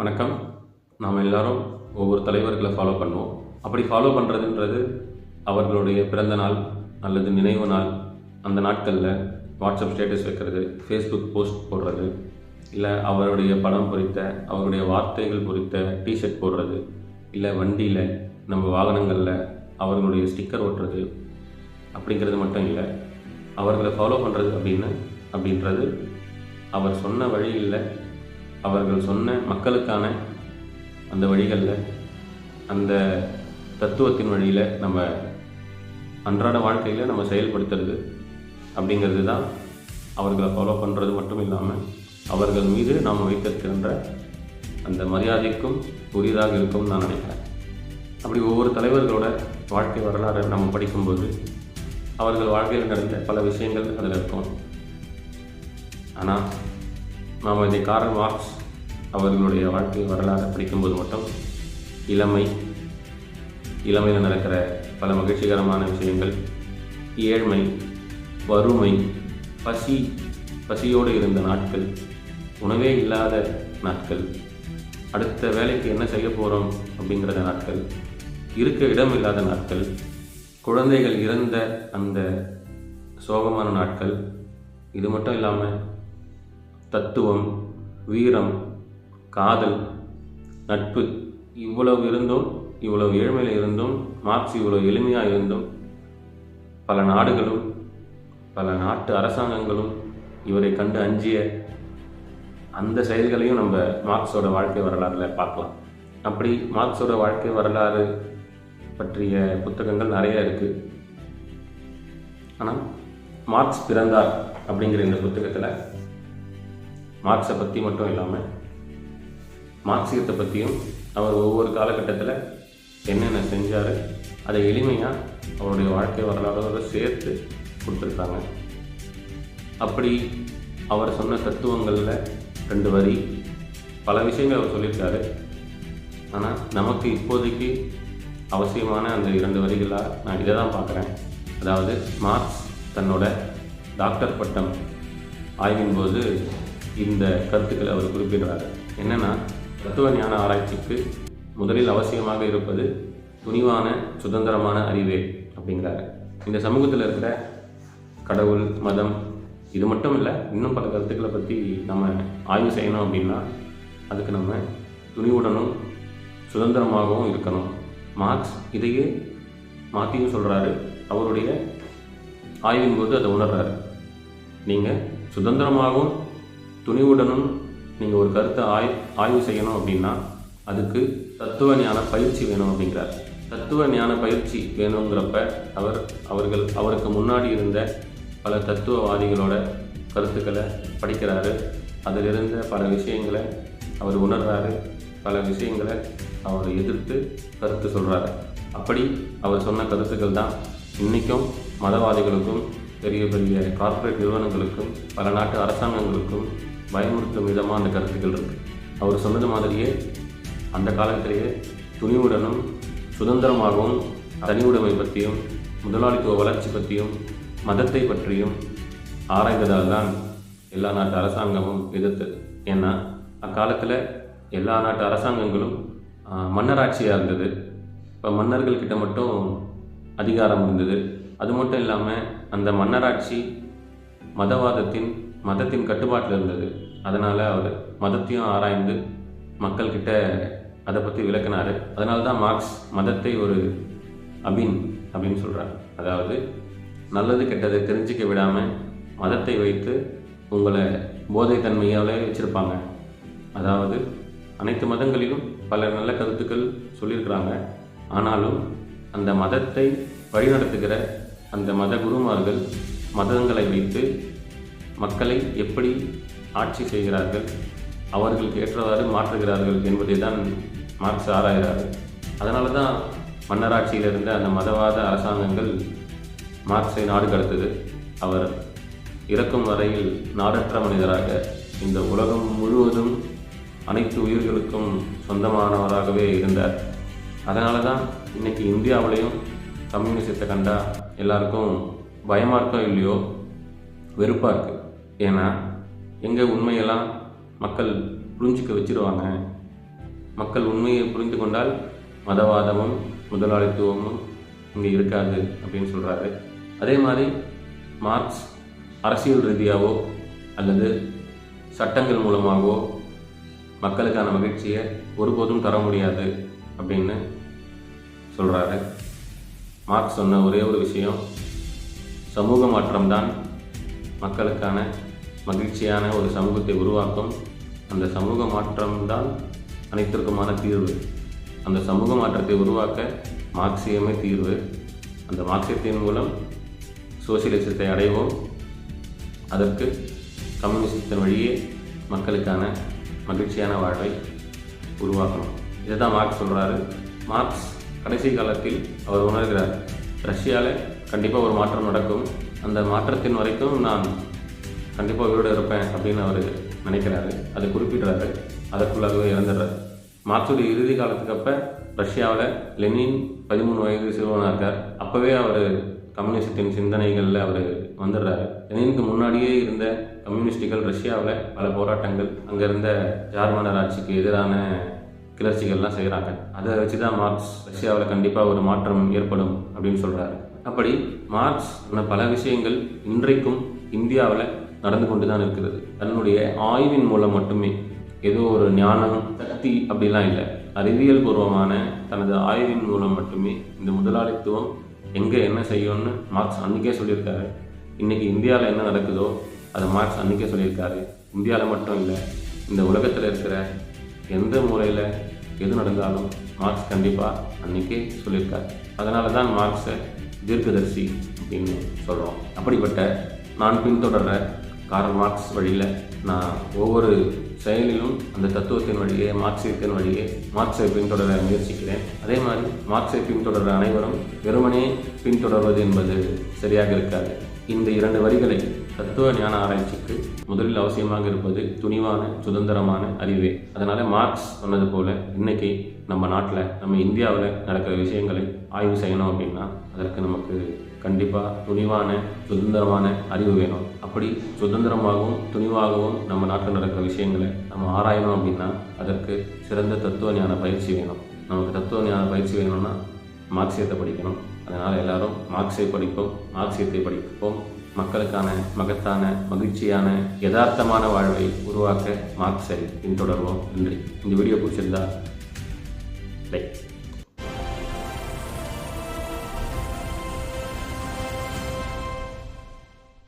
வணக்கம். நாம் எல்லாரும் ஒவ்வொரு தலைவர்களை ஃபாலோ பண்ணுவோம். அப்படி ஃபாலோ பண்ணுறதுன்றது அவர்களுடைய பிறந்த நாள் அல்லது நினைவு நாள், அந்த நாட்களில் வாட்ஸ்அப் ஸ்டேட்டஸ் வைக்கிறது, ஃபேஸ்புக் போஸ்ட் போடுறது, இல்லை அவருடைய படம் பொறித்த அவருடைய வார்த்தைகள் பொறித்த டிஷர்ட் போடுறது, இல்லை வண்டியில் நம்ம வாகனங்களில் அவர்களுடைய ஸ்டிக்கர் ஒட்டுறது அப்படிங்கிறது மட்டும் இல்லை. அவர்களை ஃபாலோ பண்ணுறது அப்படின்றது அவர் சொன்ன வழியில், அவர்கள் சொன்ன மக்களுக்கான அந்த வழிகளில், அந்த தத்துவத்தின் வழியில் நம்ம அன்றாட வாழ்க்கையில் நம்ம செயல்படுத்துறது அப்படிங்கிறது தான் அவர்களை ஃபாலோ பண்ணுறது மட்டும் இல்லாமல் அவர்கள் மீது நாம் வைத்திருக்கின்ற அந்த மரியாதைக்கும் உரியதாக இருக்கும்னு நான் நினைக்கிறேன். அப்படி ஒவ்வொரு தலைவர்களோட வாழ்க்கை வரலாறு நம்ம படிக்கும்போது அவர்கள் வாழ்க்கையில் நடந்த பல விஷயங்கள் அதில் இருக்கும். ஆனால் நாம் இதை கார்ல் மார்க்ஸ் அவர்களுடைய வாழ்க்கை வரலாறு படிக்கும்போது மட்டும் இளமையில் நடக்கிற பல மகிழ்ச்சிகரமான விஷயங்கள், ஏழ்மை, வறுமை, பசியோடு இருந்த நாட்கள், உணவே இல்லாத நாட்கள், அடுத்த வேலைக்கு என்ன செய்ய போகிறோம் அப்படிங்கிற நாட்கள், இருக்க இடம் இல்லாத நாட்கள், குழந்தைகள் இறந்த அந்த சோகமான நாட்கள், இது மட்டும் இல்லாமல் தத்துவம், வீரம், காதல், நட்பு, இவ்வளவு இருந்தும், இவ்வளவு ஏழ்மையில் இருந்தும், மார்க்ஸ் இவ்வளவு எளிமையாக இருந்தும் பல நாடுகளும் பல நாட்டு அரசாங்கங்களும் இவரை கண்டு அஞ்சிய அந்த செயல்களையும் நம்ம மார்க்ஸோட வாழ்க்கை வரலாறில் பார்க்கலாம். அப்படி மார்க்ஸோட வாழ்க்கை வரலாறு பற்றிய புத்தகங்கள் நிறைய இருக்குது. ஆனால் மார்க்ஸ் பிறந்தார் அப்படிங்கிற இந்த புத்தகத்தில் மார்க்ஸை பற்றி மட்டும் இல்லாமல் மார்க்சியத்தை பற்றியும் அவர் ஒவ்வொரு காலகட்டத்தில் என்னென்ன செஞ்சார் அதை எளிமையாக அவருடைய வாழ்க்கை வரலாறோடு சேர்த்து கொடுத்துருக்காங்க. அப்படி அவர் சொன்ன தத்துவங்களில் 2 வரி, பல விஷயங்கள் அவர் சொல்லியிருக்காரு. ஆனால் நமக்கு இப்போதைக்கு அவசியமான அந்த 2 வரிகளாக நான் இதை தான் பார்க்குறேன். அதாவது மார்க்ஸ் தன்னோட டாக்டர் பட்டம் ஆய்வின் போது இந்த கருத்துக்களை அவர் குறிப்பிடுறாரு. என்னென்னா, தத்துவ ஞான ஆராய்ச்சிக்கு முதலில் அவசியமாக இருப்பது துணிவான சுதந்திரமான அறிவே அப்படிங்கிறாரு. இந்த சமூகத்தில் இருக்கிற கடவுள், மதம், இது மட்டும் இல்லை, இன்னும் பல கருத்துக்களை பற்றி நம்ம ஆய்வு செய்யணும் அப்படின்னா அதுக்கு நம்ம துணிவுடனும் சுதந்திரமாகவும் இருக்கணும். மார்க்ஸ் இதையே மாற்றியும் சொல்கிறாரு. அவருடைய ஆய்வின் போது அதை உணர்றாரு. நீங்கள் சுதந்திரமாகவும் துணிவுடனும் நீங்கள் ஒரு கருத்தை ஆய்வு செய்யணும் அப்படின்னா அதுக்கு தத்துவ ஞான பயிற்சி வேணும் அப்படிங்கிறார். தத்துவ ஞான பயிற்சி வேணுங்கிறப்ப அவருக்கு முன்னாடி இருந்த பல தத்துவவாதிகளோட கருத்துக்களை படிக்கிறாரு. அதில் இருந்த பல விஷயங்களை அவர் உணர்றாரு. பல விஷயங்களை அவர் எதிர்த்து கருத்து சொல்கிறாரு. அப்படி அவர் சொன்ன கருத்துக்கள் தான் இன்றைக்கும் மதவாதிகளுக்கும் பெரிய பெரிய கார்ப்பரேட் நிறுவனங்களுக்கும் பல நாட்டு அரசாங்கங்களுக்கும் பயமுறுத்தும் விதமாக அந்த கருத்துக்கள் இருக்குது. அவர் சொன்னது மாதிரியே அந்த காலத்திலேயே துணிவுடனும் சுதந்திரமாகவும் தனியுடைமை பற்றியும் முதலாளித்துவ வளர்ச்சி பற்றியும் மதத்தை பற்றியும் ஆராய்ந்ததால் தான் எல்லா நாட்டு அரசாங்கமும் எதிர்த்தது. ஏன்னா அக்காலத்தில் எல்லா நாட்டு அரசாங்கங்களும் மன்னராட்சியாக இருந்தது. இப்போ மன்னர்கள்கிட்ட மட்டும் அதிகாரம் இருந்தது. அது மட்டும் இல்லாமல் அந்த மன்னராட்சி மதத்தின் கட்டுப்பாட்டில் இருந்தது. அதனால் அவர் மதத்தையும் ஆராய்ந்து மக்கள்கிட்ட அதை பற்றி விளக்கினார். அதனால தான் மார்க்ஸ் மதத்தை ஒரு அப்படின்னு சொல்கிறார். அதாவது நல்லது கெட்டதை தெரிஞ்சிக்க விடாமல் மதத்தை வைத்து உங்களை போதைத்தன்மையால் வச்சுருப்பாங்க. அதாவது அனைத்து மதங்களிலும் பல நல்ல கருத்துக்கள் சொல்லியிருக்கிறாங்க. ஆனாலும் அந்த மதத்தை வழிநடத்துகிற அந்த மத குருமார்கள் மதங்களை வைத்து மக்களை எப்படி ஆட்சி செய்கிறார்கள், அவர்களுக்கு ஏற்றவாறு மாற்றுகிறார்கள் என்பதை தான் மார்க்ஸ் ஆராய்கிறார். அதனால தான் மன்னராட்சியில் இருந்த அந்த மதவாத அரசாங்கங்கள் மார்க்ஸை நாடு கடத்துது. அவர் இறக்கும் வரையில் நாடற்ற மனிதராக இந்த உலகம் முழுவதும் அனைத்து உயிர்களுக்கும் சொந்தமானவராகவே இருந்தார். அதனால தான் இன்றைக்கி இந்தியாவிலையும் கம்யூனிசத்தை கண்டா எல்லாருக்கும் பயமாக இருக்கோ இல்லையோ வெறுப்பாக இருக்குது. ஏன்னா எங்கள் உண்மையெல்லாம் மக்கள் புரிஞ்சிக்க வச்சுருவாங்க, மக்கள் உண்மையை புரிந்து கொண்டால் மதவாதமும் முதலாளித்துவமும் இங்கே இருக்காது அப்படின்னு சொல்கிறாரு. அதே மாதிரி மார்க்ஸ் அரசியல் ரீதியாகவோ அல்லது சட்டங்கள் மூலமாகவோ மக்களுக்கான மகிழ்ச்சியை ஒருபோதும் தர முடியாது அப்படின்னு சொல்கிறாரு. மார்க்ஸ் சொன்ன ஒரே ஒரு விஷயம், சமூக மாற்றம்தான் மக்களுக்கான மகிழ்ச்சியான ஒரு சமூகத்தை உருவாக்கும். அந்த சமூக மாற்றம்தான் அனைத்திற்குமான தீர்வு. அந்த சமூக மாற்றத்தை உருவாக்க மார்க்சியமே தீர்வு. அந்த மார்க்சியத்தின் மூலம் சோசியலிசத்தை அடைவோம். அதற்கு கம்யூனிசத்தின் வழியே மக்களுக்கான மகிழ்ச்சியான வாழ்வை உருவாக்கணும். இதை தான் மார்க்ஸ் சொல்கிறாரு. மார்க்ஸ் கடைசி காலத்தில் அவர் உணர்கிறார், ரஷ்யாவில் கண்டிப்பாக ஒரு மாற்றம் நடக்கும், அந்த மாற்றத்தின் வரைக்கும் நான் கண்டிப்பாக உயிரோடு இருப்பேன் அப்படின்னு அவர் நினைக்கிறாரு. அதை குறிப்பிடுறாரு. அதற்குள்ளாகவே இறந்துடுறாரு. மார்க்ஸுடைய இறுதி காலத்துக்கு அப்போ ரஷ்யாவில் லெனின் 13 வயது சிறுவனாக இருக்கார். அப்போவே அவர் கம்யூனிஸ்டின் சிந்தனைகளில் அவர் வந்துடுறாரு. லெனினுக்கு முன்னாடியே இருந்த கம்யூனிஸ்டுகள் ரஷ்யாவில் பல போராட்டங்கள், அங்கே இருந்த ஜார்மனர் ஆட்சிக்கு எதிரான கிளர்ச்சிகள்லாம் செய்கிறாங்க. அதை வச்சு தான் மார்க்ஸ் ரஷ்யாவில் கண்டிப்பாக ஒரு மாற்றம் ஏற்படும் அப்படின்னு சொல்கிறாரு. அப்படி மார்க்ஸ் சொன்ன பல விஷயங்கள் இன்றைக்கும் இந்தியாவில் நடந்து கொண்டு தான் இருக்கிறது. தன்னுடைய ஆய்வின் மூலம் மட்டுமே, ஏதோ ஒரு ஞானம் சக்தி அப்படிலாம் இல்லை, அறிவியல் பூர்வமான தனது ஆய்வின் மூலம் மட்டுமே இந்த முதலாளித்துவம் எங்கே என்ன செய்யும்னு மார்க்ஸ் அன்றைக்கே சொல்லியிருக்காரு. இன்றைக்கி இந்தியாவில் என்ன நடக்குதோ அதை மார்க்ஸ் அன்றைக்கே சொல்லியிருக்காரு. இந்தியாவில் மட்டும் இல்லை, இந்த உலகத்தில் இருக்கிற எந்த மூலையில் எது நடந்தாலும் மார்க்ஸ் கண்டிப்பாக அன்றைக்கே சொல்லியிருக்காரு. அதனால தான் மார்க்ஸை தீர்க்கதரிசி அப்படின்னு சொல்கிறோம். அப்படிப்பட்ட நான் பின்தொடர்ற கார்ல் மார்க்ஸ் வழியில் நான் ஒவ்வொரு செயலிலும் அந்த தத்துவத்தின் வழியே, மார்க்சியத்தின் வழியே மார்க்ஸை பின்தொடர முயற்சிக்கிறேன். அதே மாதிரி மார்க்ஸை பின்தொடர்ற அனைவரும் வெறுமனே பின்தொடர்வது என்பது சரியாக இருக்காது. இந்த 2 வரிகளை தத்துவ ஞான ஆராய்ச்சிக்கு முதலில் அவசியமாக இருப்பது துணிவான சுதந்திரமான அறிவே. அதனால் மார்க்ஸ் சொன்னது போல் இன்றைக்கி நம்ம நாட்டில், நம்ம இந்தியாவில் நடக்கிற விஷயங்களை ஆய்வு செய்யணும் அப்படின்னா அதற்கு நமக்கு கண்டிப்பாக துணிவான சுதந்திரமான அறிவு வேணும். அப்படி சுதந்திரமாகவும் துணிவாகவும் நம்ம நாட்டில் நடக்கிற விஷயங்களை நம்ம ஆராயணும் அப்படின்னா அதற்கு சிறந்த தத்துவ ஞான பயிற்சி வேணும். நமக்கு தத்துவ ஞான பயிற்சி வேணும்னா மார்க்சியத்தை படிக்கணும். அதனால் எல்லாரும் மார்க்ஸை படிப்போம், மார்க்சியத்தை படிப்போம். மக்களுக்கான மகத்தான மகிழ்ச்சியான யதார்த்தமான வாழ்வை உருவாக்க மார்க்ஸை பின்தொடர்வோம். நன்றி. இந்த வீடியோ பிடிச்சிருந்தா லைக்